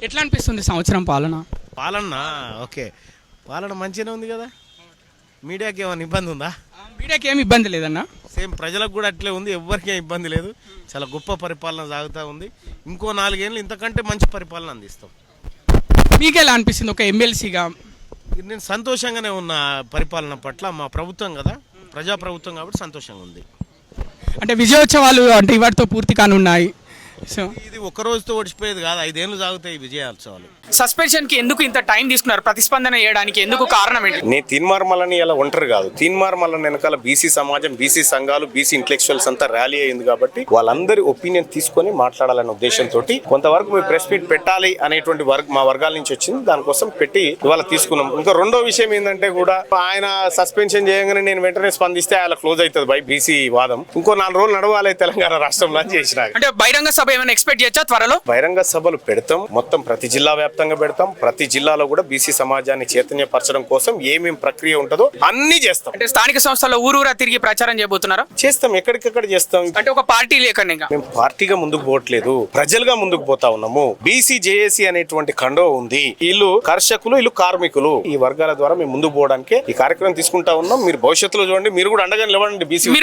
ఎట్లా అనిపిస్తుంది సంవత్సరం పాలన? పాలన ఓకే, పాలన మంచిగానే ఉంది కదా. మీడియాకి ఏమైనా ఇబ్బంది ఉందా? మీడియాకి ఏమి ఇబ్బంది లేదన్న. సేమ్ ప్రజలకు కూడా అట్లే ఉంది, ఎవ్వరికీ ఇబ్బంది లేదు. చాలా గొప్ప పరిపాలన సాగుతూ ఉంది. ఇంకో 4 ఏళ్ళు ఇంతకంటే మంచి పరిపాలన అందిస్తాం. మీకు ఎలా అనిపిస్తుంది ఒక ఎమ్మెల్సీగా? నేను సంతోషంగానే ఉన్న పరిపాలన పట్ల. మా ప్రభుత్వం కదా, ప్రజాప్రభుత్వం కాబట్టి సంతోషంగా ఉంది. అంటే విజయోత్సవాలు అంటే ఇవాటితో పూర్తి కానున్నాయి. సో ఇది ఒక్క రోజుతో ఓడిచిపోయేది కాదు, 5 ఏళ్ళు సాగుతాయి విజయోత్సవాలు. సస్పెన్షన్ కి ఎందుకు ఇంత టైం తీసుకున్నారు? ప్రతిస్పందన చేయడానికి ఎందుకు కారణం ఏంటి? నేను తీన్మార్మలని ఇలా ఒంటరి కాదు. తీన్మార్మల వెనకాల బీసీ సమాజం, బీసీ సంఘాలు, బీసీ ఇంటలెక్చువల్స్ అంతా ర్యాలీ అయింది కాబట్టి వాళ్ళందరి ఒపీనియన్ తీసుకొని మాట్లాడాలనే ఉద్దేశంతో కొంతవరకు మేము ప్రెస్ మీట్ పెట్టాలి అనేటువంటి మా వర్గాల నుంచి వచ్చింది. దానికోసం పెట్టి ఇవాళ తీసుకున్నాం. ఇంకా రెండో విషయం ఏంటంటే కూడా ఆయన సస్పెన్షన్ చేయగానే నేను వెంటనే స్పందిస్తే ఆయన క్లోజ్ అవుతుంది బై బీసీ వాదం. ఇంకో 4 రోజులు నడవాలి తెలంగాణ రాష్ట్రంలో అని చేసిన. అంటే బహిరంగ సభ ఏమైనా ఎక్స్పెక్ట్ చేయొచ్చా త్వరలో? బహిరంగ సభలు పెడతాం, మొత్తం ప్రతి జిల్లా వ్యాప్తంగా పెడతాం. ప్రతి జిల్లాలో కూడా బీసీ సమాజాన్ని చైతన్యపరచడం కోసం ఏమేం ప్రక్రియ ఉంటుందో అన్ని చేస్తాం. అంటే స్థానిక సంస్థల్లో ఊరూరా తిరిగి ప్రచారం చేయబోతున్నారా? చేస్తాం, ఎక్కడికక్కడ చేస్తాం. అంటే ఒక పార్టీ లేకుండా మేము పార్టీగా ముందుకు పోవట్లేదు, ప్రజలుగా ముందుకు పోతా ఉన్నాము. బీసీ జేఏసీ అనేటువంటి ఖండో ఉంది. వీళ్ళు కర్షకులు, వీళ్ళు కార్మికులు. ఈ వర్గాల ద్వారా మేము ముందుకు పోవడానికి ఈ కార్యక్రమం తీసుకుంటా ఉన్నాం. మీరు భవిష్యత్తులో చూడండి, మీరు కూడా అండగా నిలబడండి బీసీ.